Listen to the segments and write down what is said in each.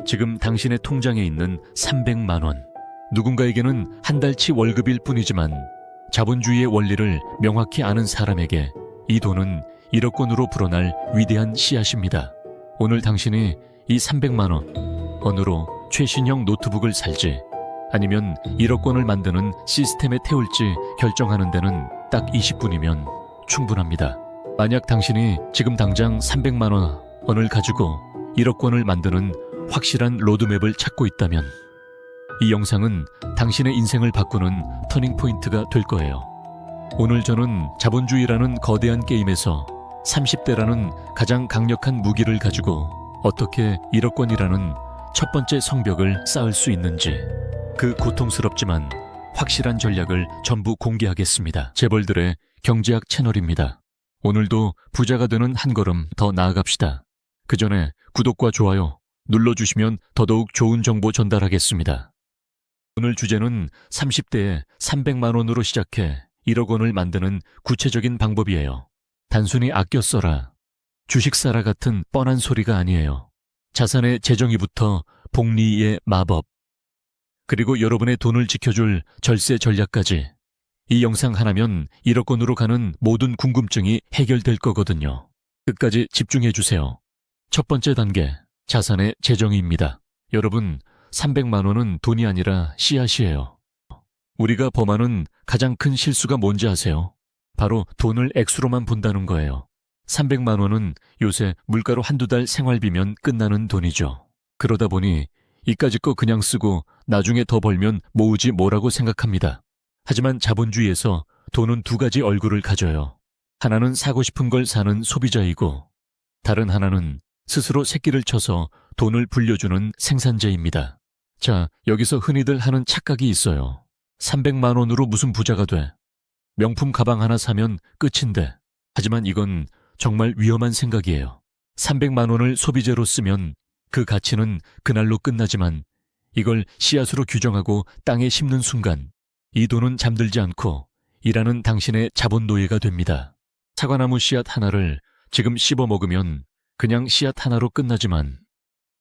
지금 당신의 통장에 있는 300만 원. 누군가에게는 한 달치 월급일 뿐이지만 자본주의의 원리를 명확히 아는 사람에게 이 돈은 1억 원으로 불어날 위대한 씨앗입니다. 오늘 당신이 이 300만 원으로 최신형 노트북을 살지 아니면 1억 원을 만드는 시스템에 태울지 결정하는 데는 딱 20분이면 충분합니다. 만약 당신이 지금 당장 300만 원을 가지고 1억 원을 만드는 확실한 로드맵을 찾고 있다면 이 영상은 당신의 인생을 바꾸는 터닝포인트가 될 거예요. 오늘 저는 자본주의라는 거대한 게임에서 30대라는 가장 강력한 무기를 가지고 어떻게 1억 원이라는 첫 번째 성벽을 쌓을 수 있는지 그 고통스럽지만 확실한 전략을 전부 공개하겠습니다. 재벌들의 경제학 채널입니다. 오늘도 부자가 되는 한 걸음 더 나아갑시다. 그 전에 구독과 좋아요 눌러주시면 더더욱 좋은 정보 전달하겠습니다. 오늘 주제는 30대에 300만 원으로 시작해 1억 원을 만드는 구체적인 방법이에요. 단순히 아껴 써라, 주식 사라 같은 뻔한 소리가 아니에요. 자산의 재정의부터 복리의 마법, 그리고 여러분의 돈을 지켜줄 절세 전략까지 이 영상 하나면 1억 원으로 가는 모든 궁금증이 해결될 거거든요. 끝까지 집중해주세요. 첫 번째 단계, 자산의 재정의입니다. 여러분, 300만 원은 돈이 아니라 씨앗이에요. 우리가 범하는 가장 큰 실수가 뭔지 아세요? 바로 돈을 액수로만 본다는 거예요. 300만 원은 요새 물가로 한두 달 생활비면 끝나는 돈이죠. 그러다 보니 이까짓 거 그냥 쓰고 나중에 더 벌면 모으지 뭐라고 생각합니다. 하지만 자본주의에서 돈은 두 가지 얼굴을 가져요. 하나는 사고 싶은 걸 사는 소비자이고 다른 하나는 스스로 새끼를 쳐서 돈을 불려주는 생산자입니다. 자, 여기서 흔히들 하는 착각이 있어요. 300만 원으로 무슨 부자가 돼? 명품 가방 하나 사면 끝인데. 하지만 이건 정말 위험한 생각이에요. 300만 원을 소비재로 쓰면 그 가치는 그날로 끝나지만 이걸 씨앗으로 규정하고 땅에 심는 순간 이 돈은 잠들지 않고 일하는 당신의 자본 노예가 됩니다. 사과나무 씨앗 하나를 지금 씹어 먹으면 그냥 씨앗 하나로 끝나지만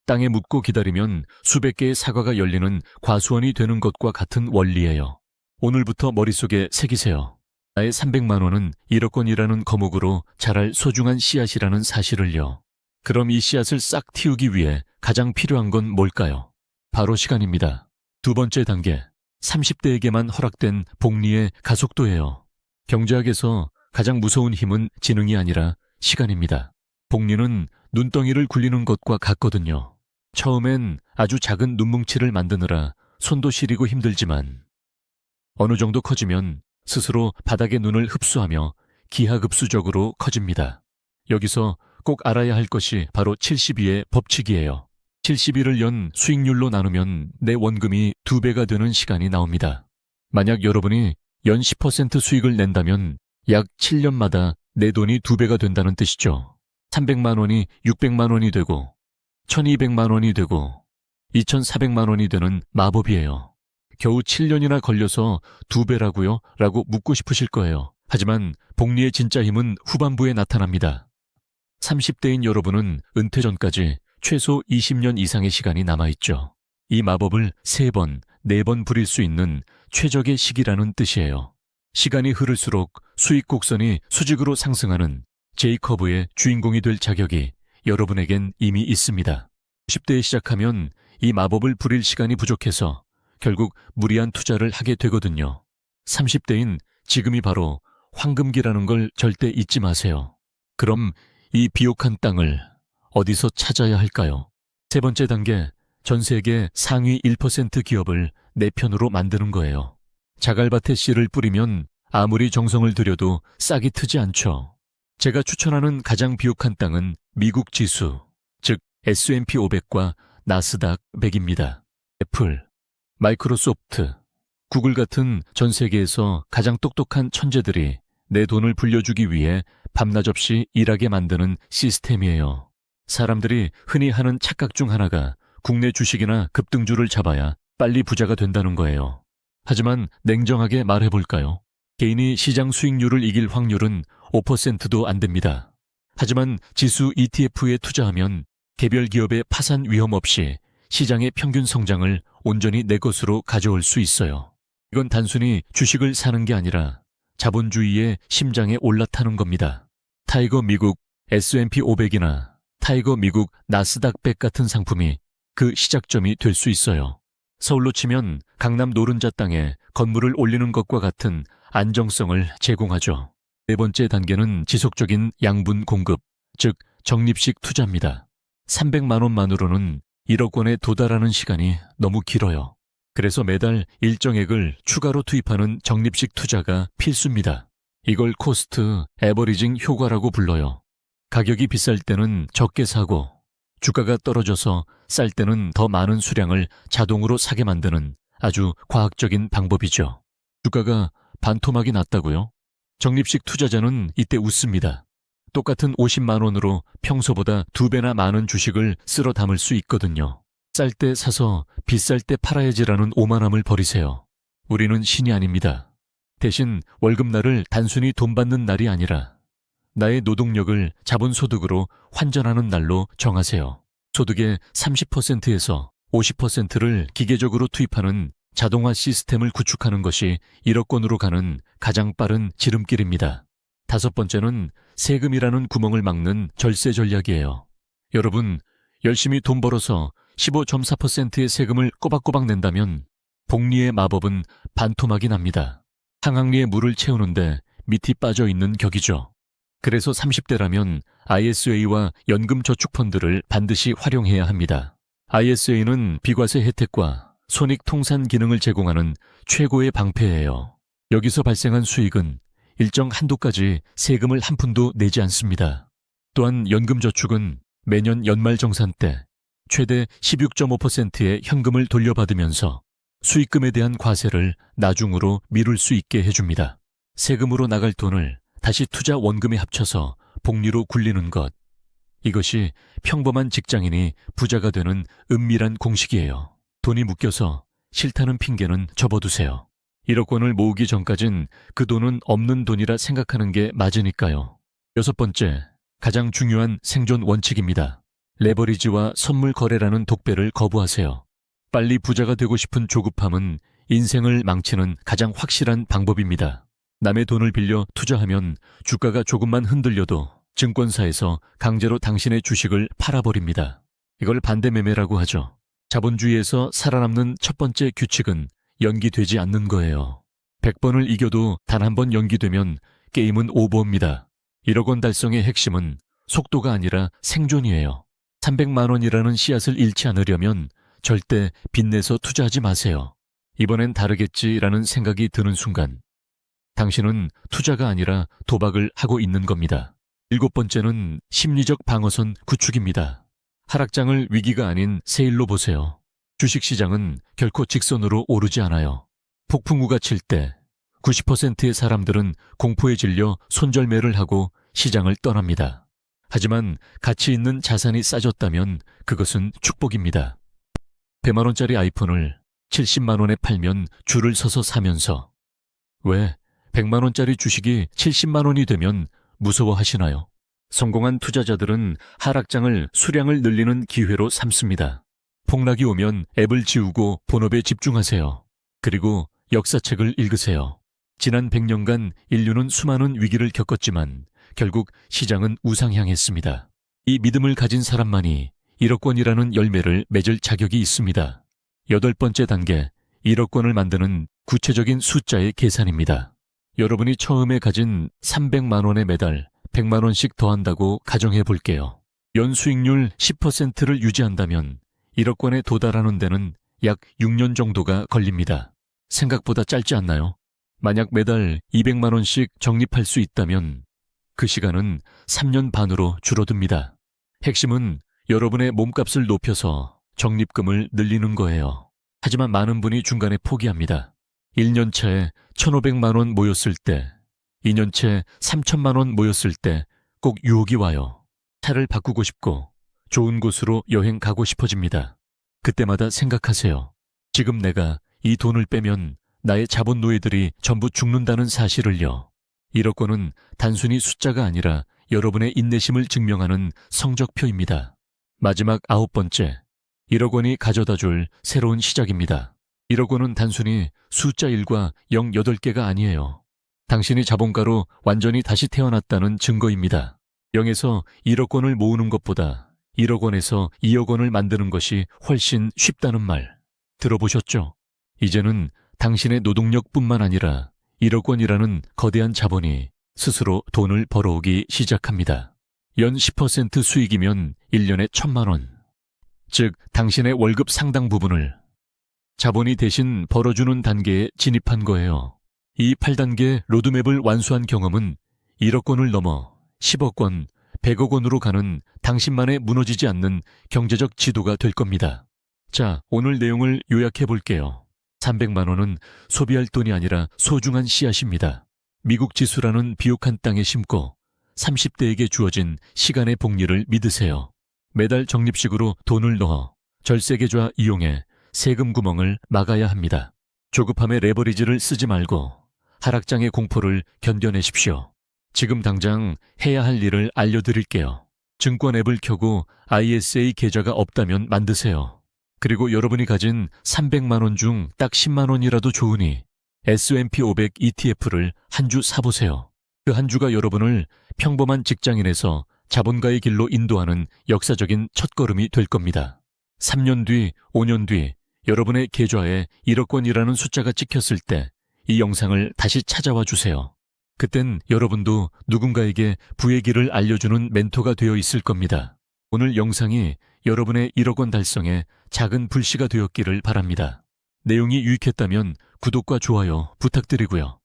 땅에 묻고 기다리면 수백 개의 사과가 열리는 과수원이 되는 것과 같은 원리예요. 오늘부터 머릿속에 새기세요. 나의 300만 원은 1억 원이라는 거목으로 자랄 소중한 씨앗이라는 사실을요. 그럼 이 씨앗을 싹 틔우기 위해 가장 필요한 건 뭘까요? 바로 시간입니다. 두 번째 단계, 30대에게만 허락된 복리의 가속도예요. 경제학에서 가장 무서운 힘은 지능이 아니라 시간입니다. 복리는 눈덩이를 굴리는 것과 같거든요. 처음엔 아주 작은 눈뭉치를 만드느라 손도 시리고 힘들지만 어느 정도 커지면 스스로 바닥의 눈을 흡수하며 기하급수적으로 커집니다. 여기서 꼭 알아야 할 것이 바로 72의 법칙이에요. 72를 연 수익률로 나누면 내 원금이 2배가 되는 시간이 나옵니다. 만약 여러분이 연 10% 수익을 낸다면 약 7년마다 내 돈이 2배가 된다는 뜻이죠. 300만 원이 600만 원이 되고 1200만 원이 되고 2400만 원이 되는 마법이에요. 겨우 7년이나 걸려서 2배라고요? 라고 묻고 싶으실 거예요. 하지만 복리의 진짜 힘은 후반부에 나타납니다. 30대인 여러분은 은퇴 전까지 최소 20년 이상의 시간이 남아있죠. 이 마법을 3번, 4번 부릴 수 있는 최적의 시기라는 뜻이에요. 시간이 흐를수록 수익 곡선이 수직으로 상승하는 J커브의 주인공이 될 자격이 여러분에겐 이미 있습니다. 10대에 시작하면 이 마법을 부릴 시간이 부족해서 결국 무리한 투자를 하게 되거든요. 30대인 지금이 바로 황금기라는 걸 절대 잊지 마세요. 그럼 이 비옥한 땅을 어디서 찾아야 할까요? 세 번째 단계, 전 세계 상위 1% 기업을 내 편으로 만드는 거예요. 자갈밭에 씨를 뿌리면 아무리 정성을 들여도 싹이 트지 않죠. 제가 추천하는 가장 비옥한 땅은 미국 지수, 즉 S&P 500과 나스닥 100입니다. 애플, 마이크로소프트, 구글 같은 전 세계에서 가장 똑똑한 천재들이 내 돈을 불려주기 위해 밤낮 없이 일하게 만드는 시스템이에요. 사람들이 흔히 하는 착각 중 하나가 국내 주식이나 급등주를 잡아야 빨리 부자가 된다는 거예요. 하지만 냉정하게 말해볼까요? 개인이 시장 수익률을 이길 확률은 5%도 안 됩니다. 하지만 지수 ETF에 투자하면 개별 기업의 파산 위험 없이 시장의 평균 성장을 온전히 내 것으로 가져올 수 있어요. 이건 단순히 주식을 사는 게 아니라 자본주의의 심장에 올라타는 겁니다. 타이거 미국 S&P 500이나 타이거 미국 나스닥 100 같은 상품이 그 시작점이 될 수 있어요. 서울로 치면 강남 노른자 땅에 건물을 올리는 것과 같은 안정성을 제공하죠. 네 번째 단계는 지속적인 양분 공급, 즉 적립식 투자입니다. 300만 원만으로는 1억 원에 도달하는 시간이 너무 길어요. 그래서 매달 일정액을 추가로 투입하는 적립식 투자가 필수입니다. 이걸 코스트 에버리징 효과라고 불러요. 가격이 비쌀 때는 적게 사고 주가가 떨어져서 쌀 때는 더 많은 수량을 자동으로 사게 만드는 아주 과학적인 방법이죠. 주가가 반토막이 났다고요? 적립식 투자자는 이때 웃습니다. 똑같은 50만 원으로 평소보다 2배나 많은 주식을 쓸어 담을 수 있거든요. 쌀 때 사서 비쌀 때 팔아야지라는 오만함을 버리세요. 우리는 신이 아닙니다. 대신 월급날을 단순히 돈 받는 날이 아니라 나의 노동력을 자본소득으로 환전하는 날로 정하세요. 소득의 30%에서 50%를 기계적으로 투입하는 자동화 시스템을 구축하는 것이 1억 원으로 가는 가장 빠른 지름길입니다. 다섯 번째는 세금이라는 구멍을 막는 절세 전략이에요. 여러분, 열심히 돈 벌어서 15.4%의 세금을 꼬박꼬박 낸다면 복리의 마법은 반토막이 납니다. 항아리에 물을 채우는데 밑이 빠져 있는 격이죠. 그래서 30대라면 ISA와 연금저축펀드를 반드시 활용해야 합니다. ISA는 비과세 혜택과 손익통산 기능을 제공하는 최고의 방패예요. 여기서 발생한 수익은 일정 한도까지 세금을 한 푼도 내지 않습니다. 또한 연금저축은 매년 연말정산 때 최대 16.5%의 현금을 돌려받으면서 수익금에 대한 과세를 나중으로 미룰 수 있게 해줍니다. 세금으로 나갈 돈을 다시 투자 원금에 합쳐서 복리로 굴리는 것. 이것이 평범한 직장인이 부자가 되는 은밀한 공식이에요. 돈이 묶여서 싫다는 핑계는 접어두세요. 1억 원을 모으기 전까진 그 돈은 없는 돈이라 생각하는 게 맞으니까요. 여섯 번째, 가장 중요한 생존 원칙입니다. 레버리지와 선물 거래라는 독배를 거부하세요. 빨리 부자가 되고 싶은 조급함은 인생을 망치는 가장 확실한 방법입니다. 남의 돈을 빌려 투자하면 주가가 조금만 흔들려도 증권사에서 강제로 당신의 주식을 팔아버립니다. 이걸 반대매매라고 하죠. 자본주의에서 살아남는 첫 번째 규칙은 연기되지 않는 거예요. 100번을 이겨도 단 한 번 연기되면 게임은 오버입니다. 1억 원 달성의 핵심은 속도가 아니라 생존이에요. 300만 원이라는 씨앗을 잃지 않으려면 절대 빚내서 투자하지 마세요. 이번엔 다르겠지라는 생각이 드는 순간 당신은 투자가 아니라 도박을 하고 있는 겁니다. 일곱 번째는 심리적 방어선 구축입니다. 하락장을 위기가 아닌 세일로 보세요. 주식시장은 결코 직선으로 오르지 않아요. 폭풍우가 칠 때 90%의 사람들은 공포에 질려 손절매를 하고 시장을 떠납니다. 하지만 가치 있는 자산이 싸졌다면 그것은 축복입니다. 100만 원짜리 아이폰을 70만 원에 팔면 줄을 서서 사면서 왜 100만 원짜리 주식이 70만 원이 되면 무서워하시나요? 성공한 투자자들은 하락장을 수량을 늘리는 기회로 삼습니다. 폭락이 오면 앱을 지우고 본업에 집중하세요. 그리고 역사책을 읽으세요. 지난 100년간 인류는 수많은 위기를 겪었지만 결국 시장은 우상향했습니다. 이 믿음을 가진 사람만이 1억 원이라는 열매를 맺을 자격이 있습니다. 여덟 번째 단계, 1억 원을 만드는 구체적인 숫자의 계산입니다. 여러분이 처음에 가진 300만 원에 매달 100만 원씩 더한다고 가정해 볼게요. 연수익률 10%를 유지한다면 1억 원에 도달하는 데는 약 6년 정도가 걸립니다. 생각보다 짧지 않나요? 만약 매달 200만 원씩 적립할 수 있다면 그 시간은 3년 반으로 줄어듭니다. 핵심은 여러분의 몸값을 높여서 적립금을 늘리는 거예요. 하지만 많은 분이 중간에 포기합니다. 1년 차에 1,500만 원 모였을 때, 2년 차에 3,000만 원 모였을 때 꼭 유혹이 와요. 차를 바꾸고 싶고 좋은 곳으로 여행 가고 싶어집니다. 그때마다 생각하세요. 지금 내가 이 돈을 빼면 나의 자본 노예들이 전부 죽는다는 사실을요. 1억 원은 단순히 숫자가 아니라 여러분의 인내심을 증명하는 성적표입니다. 마지막 아홉 번째, 1억 원이 가져다 줄 새로운 시작입니다. 1억 원은 단순히 숫자 1과 0 8개가 아니에요. 당신이 자본가로 완전히 다시 태어났다는 증거입니다. 0에서 1억 원을 모으는 것보다 1억 원에서 2억 원을 만드는 것이 훨씬 쉽다는 말 들어보셨죠? 이제는 당신의 노동력뿐만 아니라 1억 원이라는 거대한 자본이 스스로 돈을 벌어오기 시작합니다. 연 10% 수익이면 1년에 1,000만 원. 즉, 당신의 월급 상당 부분을 자본이 대신 벌어주는 단계에 진입한 거예요. 이 8단계 로드맵을 완수한 경험은 1억 원을 넘어 10억 원, 100억 원으로 가는 당신만의 무너지지 않는 경제적 지도가 될 겁니다. 자, 오늘 내용을 요약해 볼게요. 300만 원은 소비할 돈이 아니라 소중한 씨앗입니다. 미국 지수라는 비옥한 땅에 심고 30대에게 주어진 시간의 복리를 믿으세요. 매달 적립식으로 돈을 넣어 절세계좌 이용해 세금 구멍을 막아야 합니다. 조급함에 레버리지를 쓰지 말고 하락장의 공포를 견뎌내십시오. 지금 당장 해야 할 일을 알려드릴게요. 증권 앱을 켜고 ISA 계좌가 없다면 만드세요. 그리고 여러분이 가진 300만 원 중 딱 10만 원이라도 좋으니 S&P 500 ETF를 한 주 사보세요. 그 한 주가 여러분을 평범한 직장인에서 자본가의 길로 인도하는 역사적인 첫걸음이 될 겁니다. 3년 뒤, 5년 뒤 여러분의 계좌에 1억 원이라는 숫자가 찍혔을 때 이 영상을 다시 찾아와 주세요. 그땐 여러분도 누군가에게 부의 길을 알려주는 멘토가 되어 있을 겁니다. 오늘 영상이 여러분의 1억 원 달성에 작은 불씨가 되었기를 바랍니다. 내용이 유익했다면 구독과 좋아요 부탁드리고요.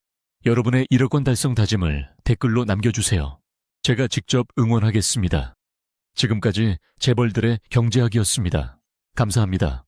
여러분의 1억 원 달성 다짐을 댓글로 남겨주세요. 제가 직접 응원하겠습니다. 지금까지 재벌들의 경제학이었습니다. 감사합니다.